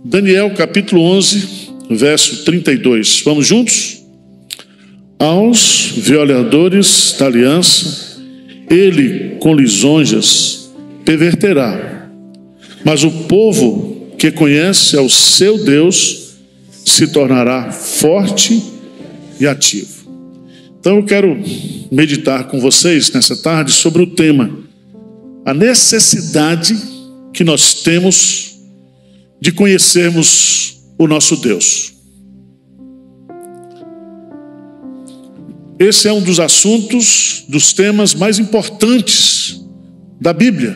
Daniel capítulo 11, verso 32. Vamos juntos? Aos violadores da aliança, ele com lisonjas perverterá, mas o povo que conhece ao seu Deus se tornará forte e ativo. Então eu quero meditar com vocês nessa tarde sobre o tema, a necessidade que nós temos de conhecermos o nosso Deus. Esse é um dos assuntos, dos temas mais importantes da Bíblia.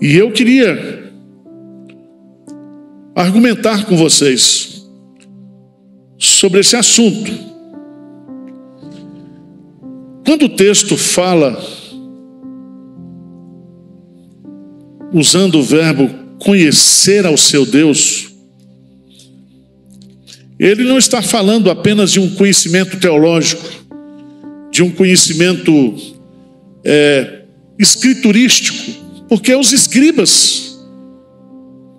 E eu queria argumentar com vocês sobre esse assunto. Quando o texto fala, usando o verbo conhecer ao seu Deus, ele não está falando apenas de um conhecimento teológico, de um conhecimento escriturístico, porque os escribas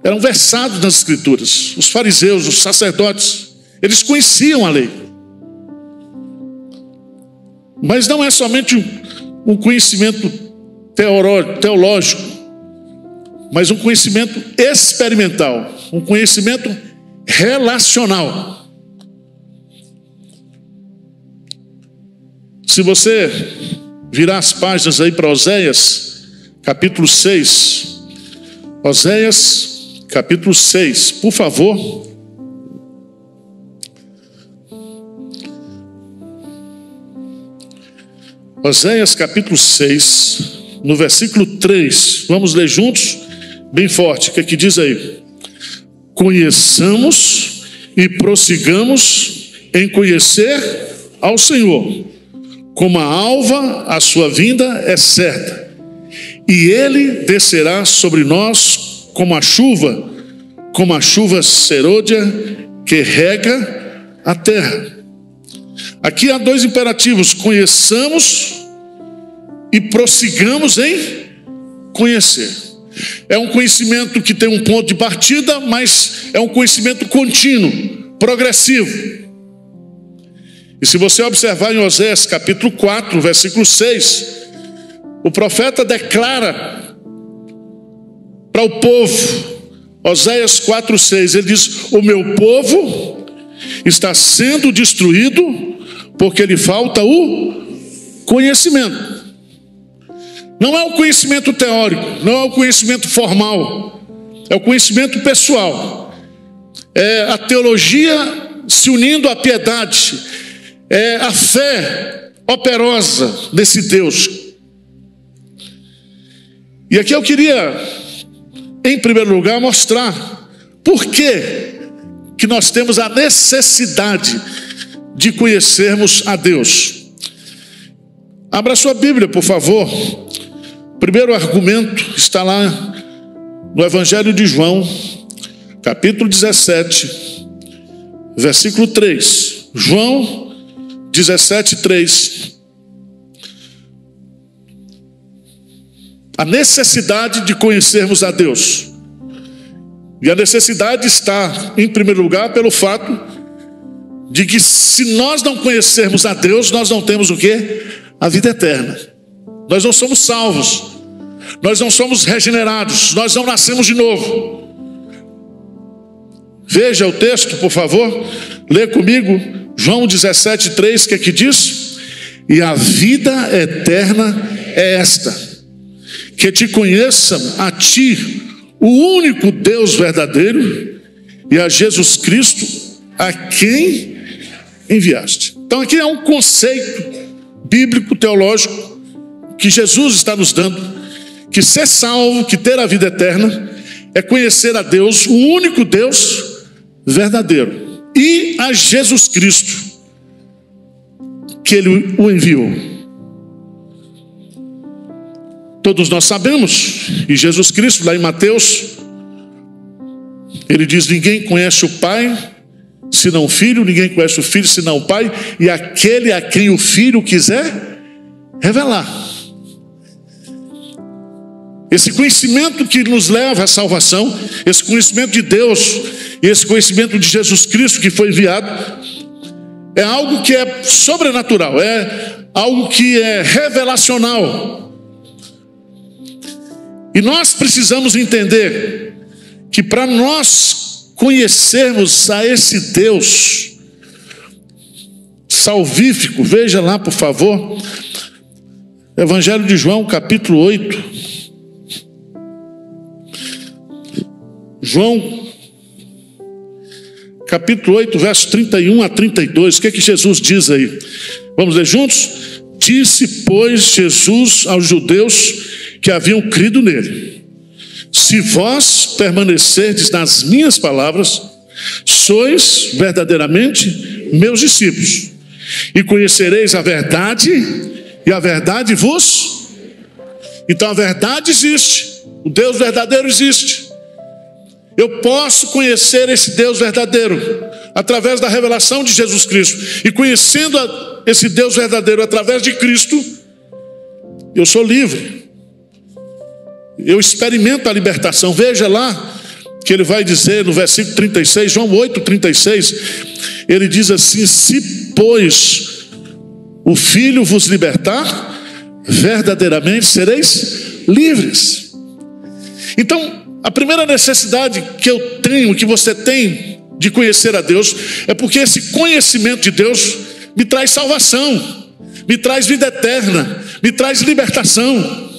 eram versados nas escrituras, os fariseus, os sacerdotes, eles conheciam a lei. Mas não é somente um conhecimento teológico, mas um conhecimento experimental, um conhecimento relacional. Se você virar as páginas aí para Oséias, capítulo 6, Oséias, capítulo 6, por favor. Oséias, capítulo 6, no versículo 3, vamos ler juntos, bem forte, o que é que diz aí? Conheçamos e prossigamos em conhecer ao Senhor. Como a alva, a sua vinda é certa, e ele descerá sobre nós como a chuva serôdia que rega a terra. Aqui há dois imperativos: conheçamos e prossigamos em conhecer. É um conhecimento que tem um ponto de partida, mas é um conhecimento contínuo, progressivo. E se você observar em Oséias capítulo 4, versículo 6, o profeta declara para o povo, Oséias 4, 6, ele diz: o meu povo está sendo destruído porque lhe falta o conhecimento. Não é o conhecimento teórico, não é o conhecimento formal, é o conhecimento pessoal. É a teologia se unindo à piedade, é a fé operosa desse Deus. E aqui eu queria, em primeiro lugar, mostrar por que nós temos a necessidade de conhecermos a Deus. Abra sua Bíblia, por favor. O primeiro argumento está lá no Evangelho de João, capítulo 17, versículo 3. João 17, 3. A necessidade de conhecermos a Deus. E a necessidade está, em primeiro lugar, pelo fato de que se nós não conhecermos a Deus, nós não temos o quê? A vida eterna. Nós não somos salvos. Nós não somos regenerados. Nós não nascemos de novo. Veja o texto, por favor. Lê comigo João 17, 3, que aqui diz: e a vida eterna é esta, que te conheçam a ti, o único Deus verdadeiro, e a Jesus Cristo, a quem enviaste. Então aqui é um conceito bíblico, teológico, que Jesus está nos dando, que ser salvo, que ter a vida eterna, é conhecer a Deus, o único Deus verdadeiro, e a Jesus Cristo, que Ele o enviou. Todos nós sabemos, e Jesus Cristo, lá em Mateus, Ele diz: ninguém conhece o Pai senão o Filho, ninguém conhece o Filho senão o Pai, e aquele a quem o Filho quiser revelar. Esse conhecimento que nos leva à salvação, esse conhecimento de Deus e esse conhecimento de Jesus Cristo que foi enviado, é algo que é sobrenatural, é algo que é revelacional. E nós precisamos entender que para nós conhecermos a esse Deus salvífico, veja lá, por favor, Evangelho de João, capítulo 8. João, capítulo 8, verso 31 a 32. O que é que Jesus diz aí? Vamos ler juntos? Disse, pois, Jesus aos judeus que haviam crido nele: se vós permanecerdes nas minhas palavras, sois verdadeiramente meus discípulos, e conhecereis a verdade, e a verdade vos... Então a verdade existe, o Deus verdadeiro existe. Eu posso conhecer esse Deus verdadeiro através da revelação de Jesus Cristo. E conhecendo esse Deus verdadeiro através de Cristo, eu sou livre. Eu experimento a libertação. Veja lá que ele vai dizer no versículo 36, João 8, 36, ele diz assim: se pois o Filho vos libertar, verdadeiramente sereis livres. Então, a primeira necessidade que eu tenho, que você tem de conhecer a Deus, é porque esse conhecimento de Deus me traz salvação, me traz vida eterna, me traz libertação.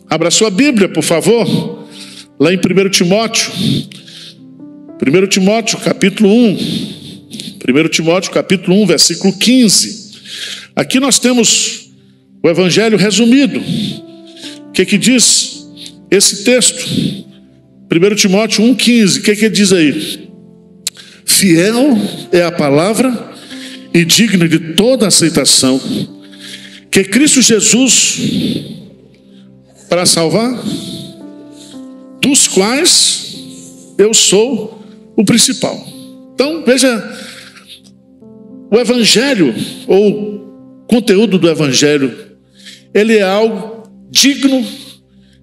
Abra sua Bíblia, por favor, lá em 1 Timóteo, capítulo 1, 1 Timóteo, capítulo 1, versículo 15. Aqui nós temos o Evangelho resumido. O que diz esse texto? 1 Timóteo 1,15, o que ele diz aí? Fiel é a palavra e digna de toda aceitação, que Cristo Jesus, para salvar, dos quais eu sou o principal. Então, veja, o Evangelho, ou o conteúdo do Evangelho, ele é algo digno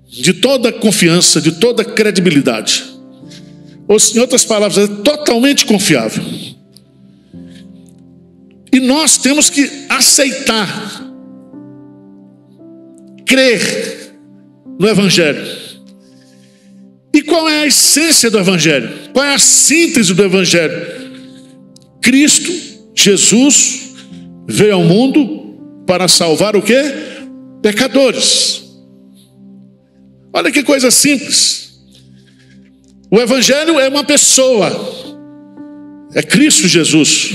de toda confiança, de toda credibilidade. Ou, em outras palavras, é totalmente confiável. E nós temos que aceitar, crer no Evangelho. E qual é a essência do Evangelho? Qual é a síntese do Evangelho? Cristo, Jesus, veio ao mundo para salvar o quê? Pecadores. Olha que coisa simples. O Evangelho é uma pessoa, é Cristo Jesus.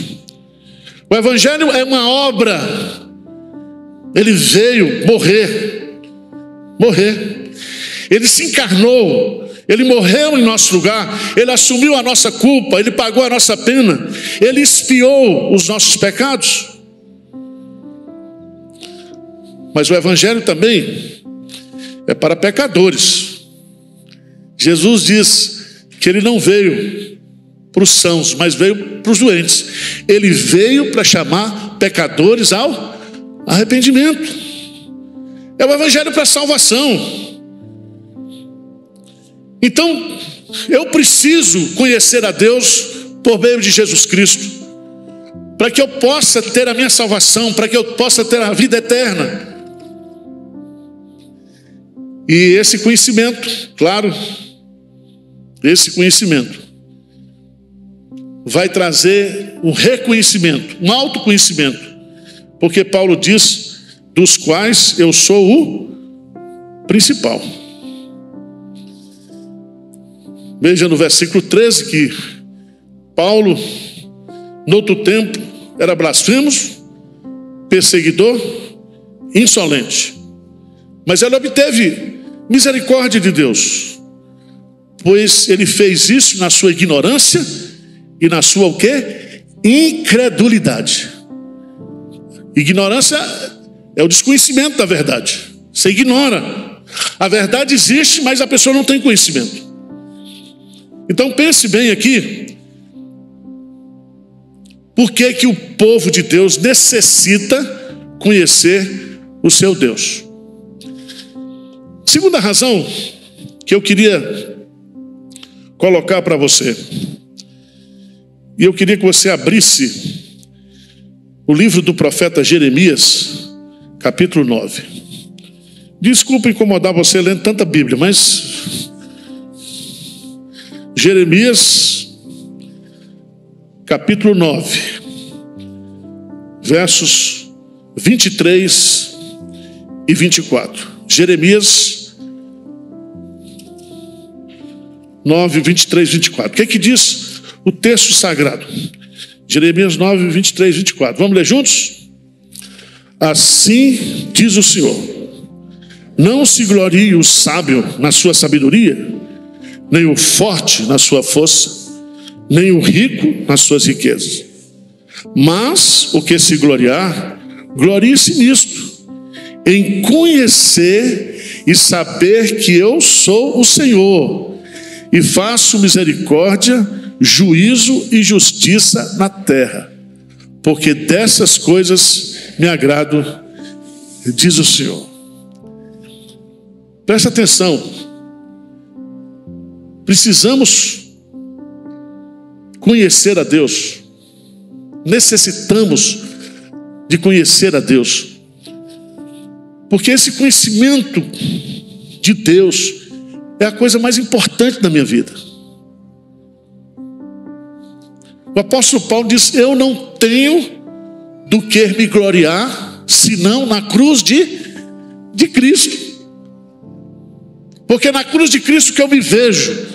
O Evangelho é uma obra. Ele veio morrer. Ele se encarnou, ele morreu em nosso lugar, ele assumiu a nossa culpa, ele pagou a nossa pena, ele expiou os nossos pecados. Mas o Evangelho também é para pecadores. Jesus diz que ele não veio para os sãos, mas veio para os doentes. Ele veio para chamar pecadores ao arrependimento. É o Evangelho para salvação. Então, eu preciso conhecer a Deus por meio de Jesus Cristo, para que eu possa ter a minha salvação, para que eu possa ter a vida eterna. E esse conhecimento, claro, esse conhecimento vai trazer um reconhecimento, um autoconhecimento, porque Paulo diz, dos quais eu sou o principal. Veja no versículo 13 que Paulo, no outro tempo, era blasfemo, perseguidor, insolente. Mas ele obteve misericórdia de Deus, pois ele fez isso na sua ignorância e na sua o quê? Incredulidade. Ignorância é o desconhecimento da verdade. Você ignora. A verdade existe, mas a pessoa não tem conhecimento. Então pense bem aqui, por que o povo de Deus necessita conhecer o seu Deus? segunda razão que eu queria colocar para você, e eu queria que você abrisse o livro do profeta Jeremias, capítulo 9. Desculpa incomodar você lendo tanta Bíblia, mas Jeremias, capítulo 9, versos 23 e 24. Jeremias 9, 23 e 24. O que é que diz o texto sagrado? Jeremias 9, 23 e 24. Vamos ler juntos? Assim diz o Senhor: não se glorie o sábio na sua sabedoria, nem o forte na sua força, nem o rico nas suas riquezas. Mas o que se gloriar, glorie-se nisto, em conhecer e saber que eu sou o Senhor, e faço misericórdia, juízo e justiça na terra, porque dessas coisas me agrado, diz o Senhor. Presta atenção. Precisamos conhecer a Deus. Necessitamos de conhecer a Deus, porque esse conhecimento de Deus é a coisa mais importante da minha vida. O apóstolo Paulo diz: eu não tenho do que me gloriar, senão na cruz de Cristo. Porque é na cruz de Cristo que eu me vejo,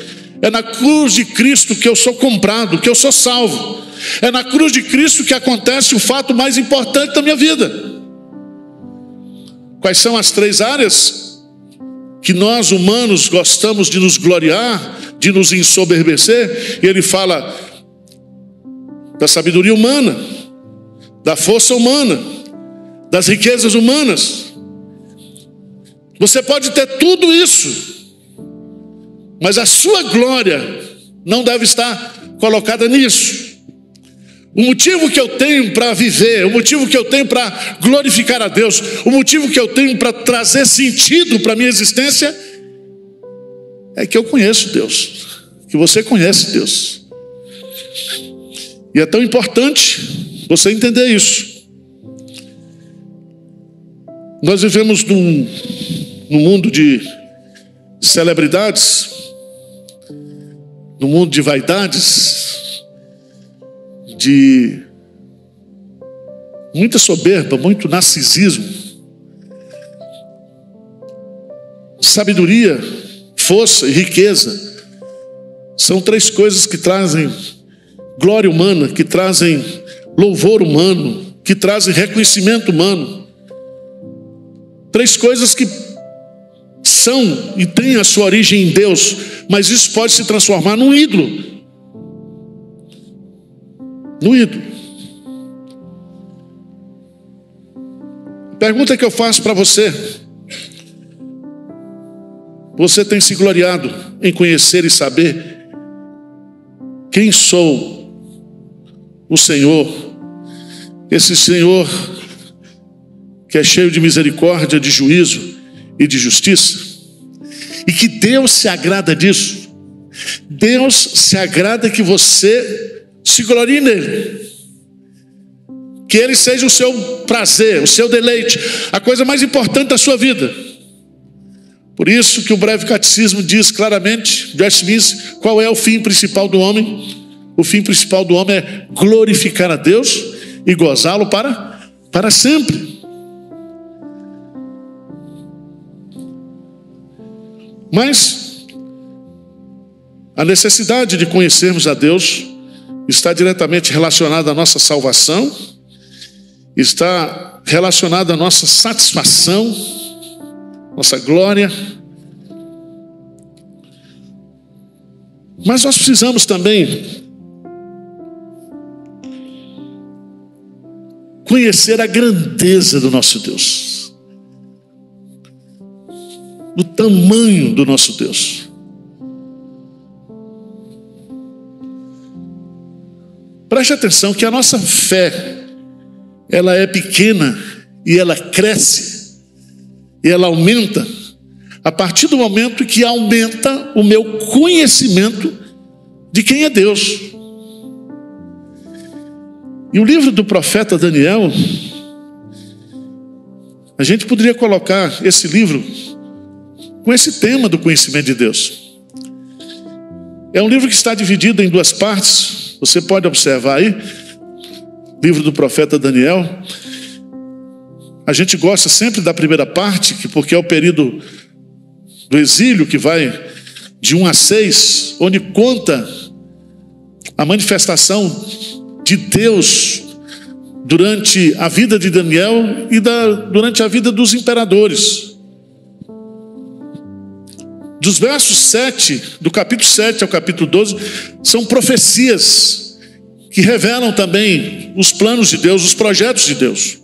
é na cruz de Cristo que eu sou comprado, que eu sou salvo, é na cruz de Cristo que acontece o fato mais importante da minha vida. Quais são as 3 áreas que nós humanos gostamos de nos gloriar, de nos ensoberbecer? E ele fala da sabedoria humana, da força humana, das riquezas humanas. Você pode ter tudo isso, mas a sua glória não deve estar colocada nisso. O motivo que eu tenho para viver, o motivo que eu tenho para glorificar a Deus, o motivo que eu tenho para trazer sentido para a minha existência, é que eu conheço Deus, que você conhece Deus. E é tão importante você entender isso. Nós vivemos num mundo de celebridades, num mundo de vaidades, de muita soberba, muito narcisismo. Sabedoria, força e riqueza são 3 coisas que trazem glória humana, que trazem louvor humano, que trazem reconhecimento humano. 3 coisas que são e têm a sua origem em Deus, mas isso pode se transformar num ídolo. No ídolo. Pergunta que eu faço para você: você tem se gloriado em conhecer e saber quem sou o Senhor, esse Senhor que é cheio de misericórdia, de juízo e de justiça? E que Deus se agrada disso. Deus se agrada que você se glorie nele, que ele seja o seu prazer, o seu deleite, a coisa mais importante da sua vida. Por isso que o breve catecismo diz claramente, Joyce Smith, qual é o fim principal do homem? O fim principal do homem é glorificar a Deus e gozá-lo para sempre. Mas a necessidade de conhecermos a Deus está diretamente relacionada à nossa salvação, está relacionada à nossa satisfação, nossa glória. Mas nós precisamos também conhecer a grandeza do nosso Deus, o tamanho do nosso Deus. Preste atenção que a nossa fé, ela é pequena e ela cresce e ela aumenta a partir do momento que aumenta o meu conhecimento de quem é Deus. E o livro do profeta Daniel, a gente poderia colocar esse livro com esse tema do conhecimento de Deus. É um livro que está dividido em duas partes. Você pode observar aí, livro do profeta Daniel. A gente gosta sempre da primeira parte, porque é o período do exílio, que vai de 1 a 6, onde conta a manifestação de Deus durante a vida de Daniel e durante a vida dos imperadores. Dos versos 7, do capítulo 7 ao capítulo 12, são profecias que revelam também os planos de Deus, os projetos de Deus.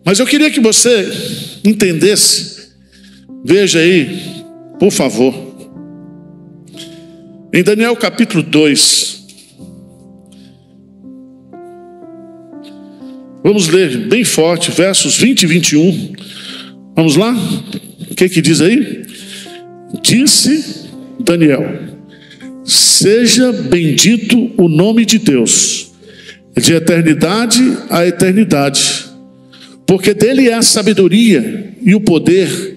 Mas eu queria que você entendesse, veja aí, por favor, em Daniel capítulo 2, vamos ler bem forte, versos 20 e 21, vamos lá? O que diz aí? Disse Daniel: seja bendito o nome de Deus, de eternidade a eternidade, porque dele é a sabedoria e o poder.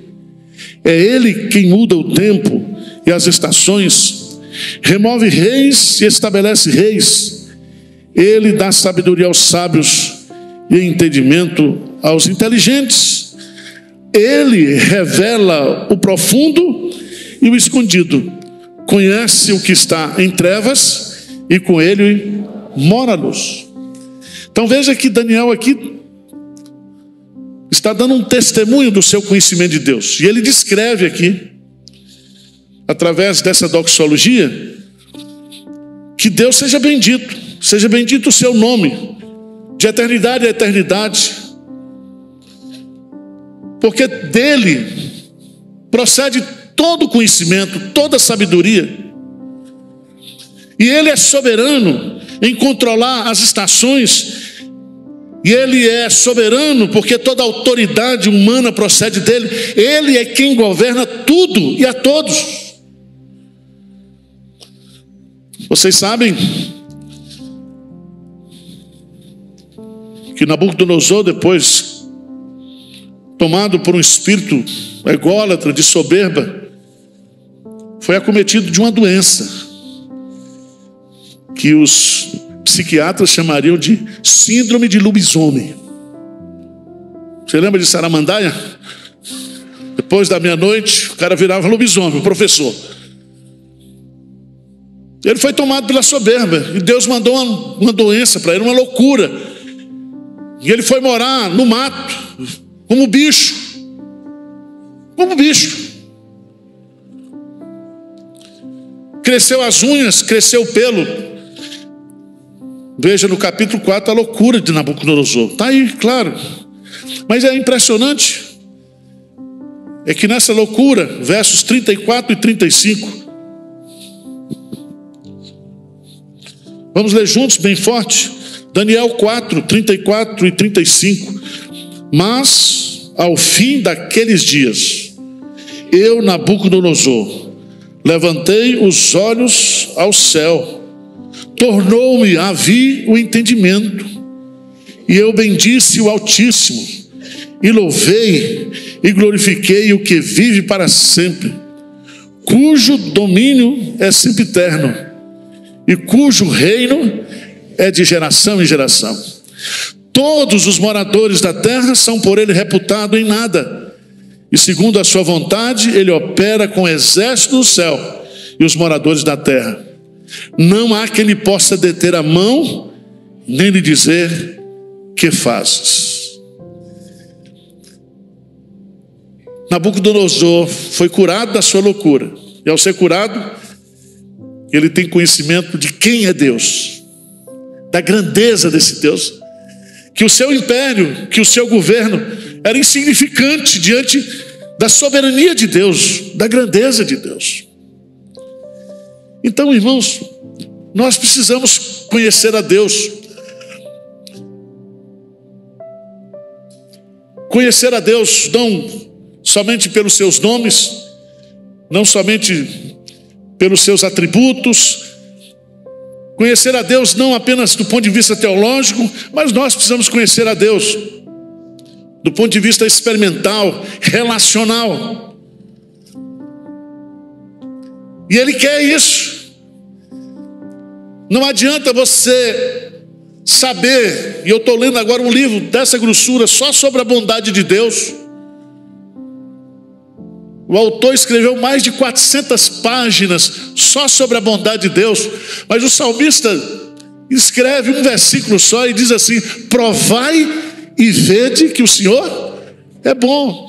É ele quem muda o tempo e as estações, remove reis e estabelece reis. Ele dá sabedoria aos sábios e entendimento aos inteligentes. Ele revela o profundo e o escondido. Conhece o que está em trevas e com ele mora a luz. Então veja que Daniel aqui está dando um testemunho do seu conhecimento de Deus. E ele descreve aqui, através dessa doxologia, que Deus seja bendito o seu nome, de eternidade a eternidade, porque dele procede todo o conhecimento, toda a sabedoria, e ele é soberano em controlar as estações. E ele é soberano porque toda a autoridade humana procede dele. Ele é quem governa tudo e a todos. Vocês sabem que Nabucodonosor, depois tomado por um espírito ególatra de soberba, foi acometido de uma doença que os psiquiatras chamariam de síndrome de lobisomem. Você lembra de Saramandaia? Depois da meia-noite, o cara virava lobisomem, o professor. Ele foi tomado pela soberba, e Deus mandou uma doença para ele, uma loucura. E ele foi morar no mato, como bicho. Como bicho. Cresceu as unhas, cresceu o pelo. Veja no capítulo 4 a loucura de Nabucodonosor. Está aí, claro. Mas é impressionante. É que nessa loucura, versos 34 e 35. Vamos ler juntos, bem forte. Daniel 4, 34 e 35. Mas, ao fim daqueles dias, eu, Nabucodonosor, levantei os olhos ao céu. Tornou-me a vir o entendimento, e eu bendisse o Altíssimo, e louvei e glorifiquei o que vive para sempre, cujo domínio é sempre eterno, e cujo reino é de geração em geração. Todos os moradores da terra são por ele reputados em nada, e segundo a sua vontade ele opera com o exército do céu e os moradores da terra. Não há quem lhe possa deter a mão, nem lhe dizer: que fazes? Nabucodonosor foi curado da sua loucura. E ao ser curado, ele tem conhecimento de quem é Deus, da grandeza desse Deus, que o seu império, que o seu governo era insignificante diante da soberania de Deus, da grandeza de Deus. Então, irmãos, nós precisamos conhecer a Deus. Conhecer a Deus não somente pelos seus nomes, não somente pelos seus atributos. Conhecer a Deus não apenas do ponto de vista teológico, mas nós precisamos conhecer a Deus do ponto de vista experimental, relacional. E Ele quer isso. Não adianta você saber, e eu estou lendo agora um livro dessa grossura só sobre a bondade de Deus. O autor escreveu mais de 400 páginas só sobre a bondade de Deus. Mas o salmista escreve um versículo só e diz assim: provai e vede que o Senhor é bom.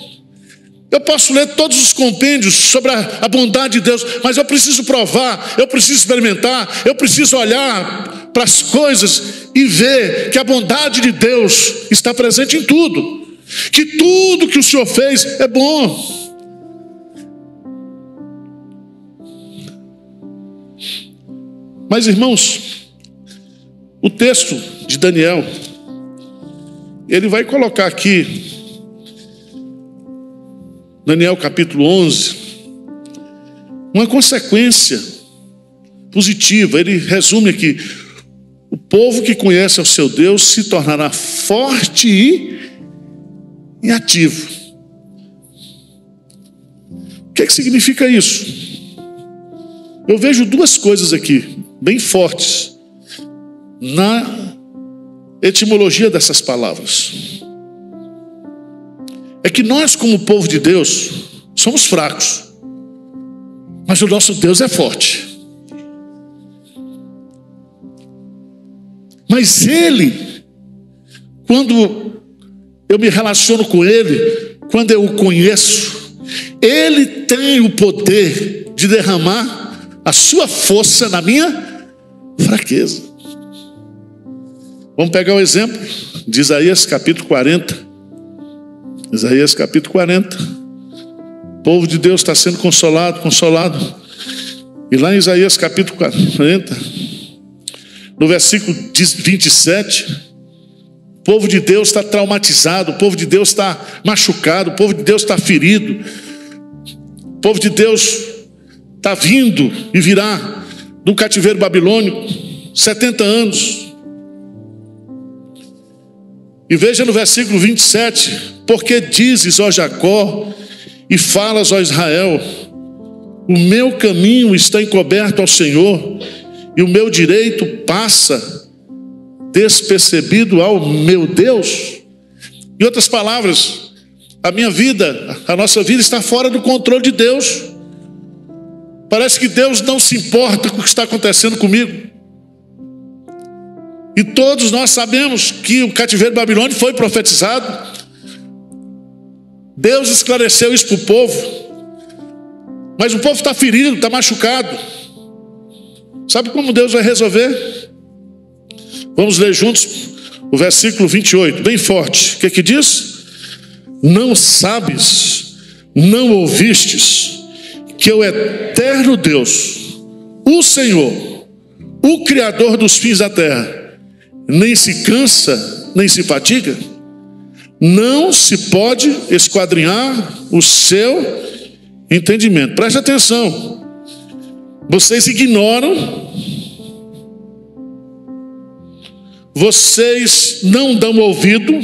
Eu posso ler todos os compêndios sobre a bondade de Deus, mas eu preciso provar, eu preciso experimentar, eu preciso olhar para as coisas e ver que a bondade de Deus está presente em tudo, que tudo que o Senhor fez é bom. Mas, irmãos, o texto de Daniel, ele vai colocar aqui, Daniel capítulo 11, uma consequência positiva. Ele resume aqui: o povo que conhece ao seu Deus se tornará forte e ativo. O que significa isso? Eu vejo duas coisas aqui, bem fortes, na etimologia dessas palavras. É que nós, como povo de Deus, somos fracos, mas o nosso Deus é forte. Mas Ele, quando eu me relaciono com Ele, quando eu o conheço, Ele tem o poder de derramar a sua força na minha fraqueza. Vamos pegar o exemplo de Isaías capítulo 40. Isaías capítulo 40. O povo de Deus está sendo consolado. E lá em Isaías capítulo 40, no versículo 27, o povo de Deus está traumatizado, o povo de Deus está machucado, o povo de Deus está ferido. O povo de Deus está vindo e virá do cativeiro babilônico, 70 anos. E veja no versículo 27, porque dizes, ó Jacó, e falas, ó Israel, o meu caminho está encoberto ao Senhor, e o meu direito passa despercebido ao meu Deus. Em outras palavras, a minha vida, a nossa vida está fora do controle de Deus. Parece que Deus não se importa com o que está acontecendo comigo. E todos nós sabemos que o cativeiro babilônico foi profetizado. Deus esclareceu isso para o povo. Mas o povo está ferido, está machucado. Sabe como Deus vai resolver? Vamos ler juntos o versículo 28, bem forte. O que diz? Não sabes, não ouvistes, que o eterno Deus, o Senhor, o Criador dos fins da terra, nem se cansa, nem se fatiga? Não se pode esquadrinhar o seu entendimento. Preste atenção. Vocês ignoram, vocês não dão ouvido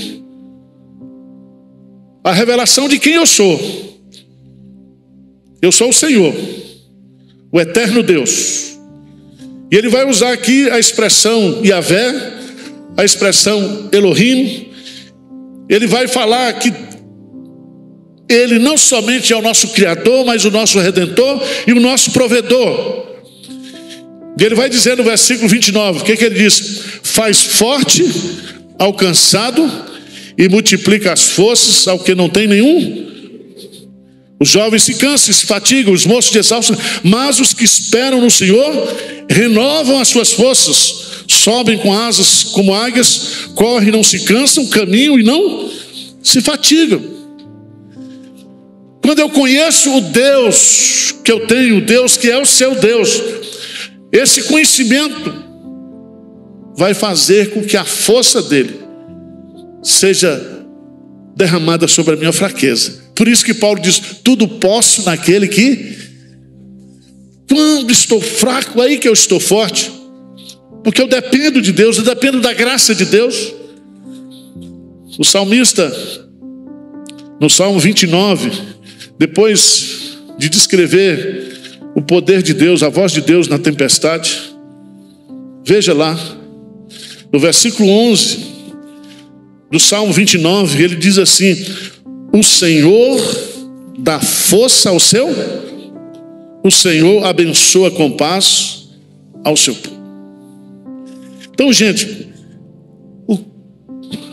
à revelação de quem eu sou. Eu sou o Senhor, o eterno Deus. E ele vai usar aqui a expressão Yahvé, a expressão Elohim. Ele vai falar que Ele não somente é o nosso Criador, mas o nosso Redentor e o nosso Provedor. E ele vai dizer no versículo 29, o que ele diz? Faz forte ao cansado e multiplica as forças ao que não tem nenhum. Os jovens se cansam, se fatigam, os moços se exaustam, mas os que esperam no Senhor renovam as suas forças, sobem com asas como águias, correm e não se cansam, caminham e não se fatigam. Quando eu conheço o Deus que eu tenho, o Deus que é o seu Deus, esse conhecimento vai fazer com que a força dele seja derramada sobre a minha fraqueza. Por isso que Paulo diz: tudo posso naquele que, quando estou fraco, aí que eu estou forte. Porque eu dependo de Deus, eu dependo da graça de Deus. O salmista, no Salmo 29, depois de descrever o poder de Deus, a voz de Deus na tempestade, veja lá, no versículo 11 do Salmo 29, ele diz assim: o Senhor dá força ao seu, o Senhor abençoa com paz ao seu povo. Então, gente,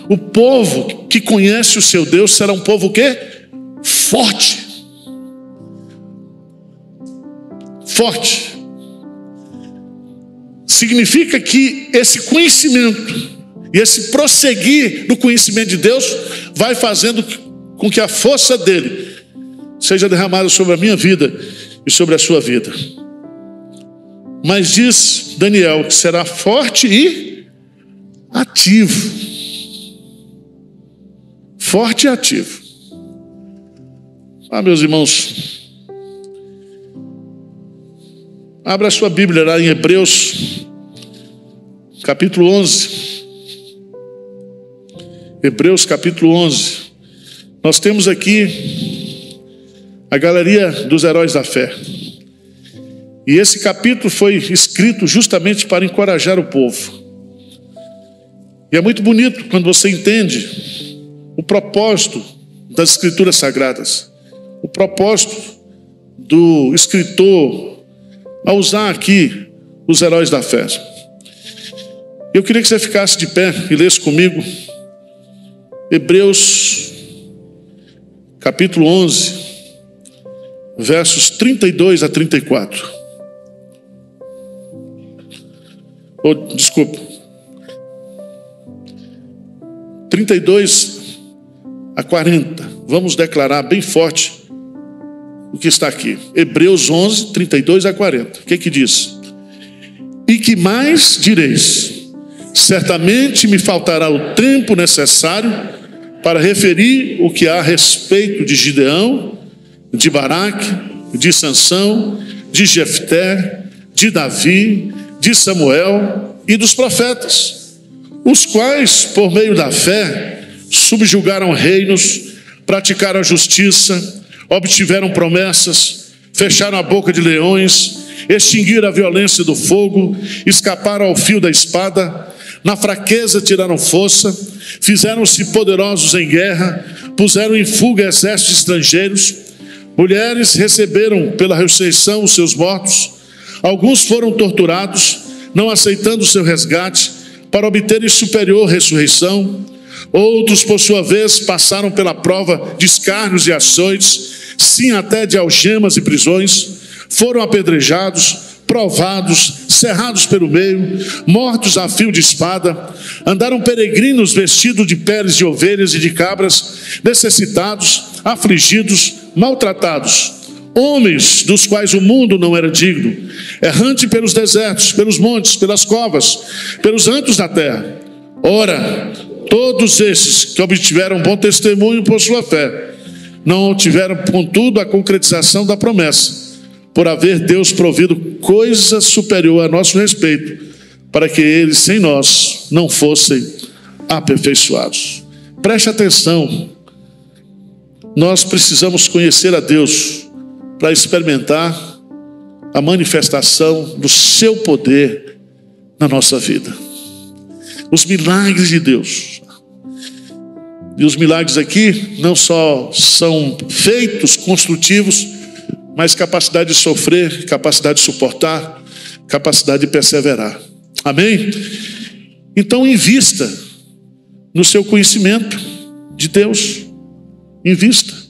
o povo que conhece o seu Deus será um povo o quê? Forte. Forte. Significa que esse conhecimento e esse prosseguir do conhecimento de Deus vai fazendo com que a força dele seja derramada sobre a minha vida e sobre a sua vida. Mas diz Daniel que será forte e ativo. Forte e ativo. Meus irmãos, abra a sua Bíblia lá em Hebreus, capítulo 11. Hebreus, capítulo 11. Nós temos aqui a galeria dos heróis da fé. E esse capítulo foi escrito justamente para encorajar o povo. E é muito bonito quando você entende o propósito das Escrituras Sagradas. O propósito do escritor ao usar aqui os heróis da fé. Eu queria que você ficasse de pé e lesse comigo Hebreus, capítulo 11, versos 32 a 34. Desculpa. 32 a 40. Vamos declarar bem forte o que está aqui. Hebreus 11, 32 a 40. O que diz? E que mais direis? Certamente me faltará o tempo necessário para referir o que há a respeito de Gideão, de Baraque, de Sansão, de Jefté, de Davi, de Samuel e dos profetas, os quais, por meio da fé, subjugaram reinos, praticaram a justiça, obtiveram promessas, fecharam a boca de leões, extinguiram a violência do fogo, escaparam ao fio da espada, na fraqueza tiraram força, fizeram-se poderosos em guerra, puseram em fuga exércitos estrangeiros, mulheres receberam pela ressurreição os seus mortos, alguns foram torturados, não aceitando o seu resgate, para obterem superior ressurreição. Outros, por sua vez, passaram pela prova de escárnios e açoites, sim, até de algemas e prisões, foram apedrejados, provados, cerrados pelo meio, mortos a fio de espada, andaram peregrinos vestidos de peles de ovelhas e de cabras, necessitados, afligidos, maltratados, homens dos quais o mundo não era digno, errante pelos desertos, pelos montes, pelas covas, pelos antros da terra. Ora, todos esses que obtiveram bom testemunho por sua fé, não obtiveram, contudo, a concretização da promessa, por haver Deus provido coisa superior a nosso respeito, para que eles, sem nós, não fossem aperfeiçoados. Preste atenção, nós precisamos conhecer a Deus para experimentar a manifestação do seu poder na nossa vida. Os milagres de Deus. E os milagres aqui não só são feitos, construtivos, mas capacidade de sofrer, capacidade de suportar, capacidade de perseverar. Amém? Então invista no seu conhecimento de Deus. Invista.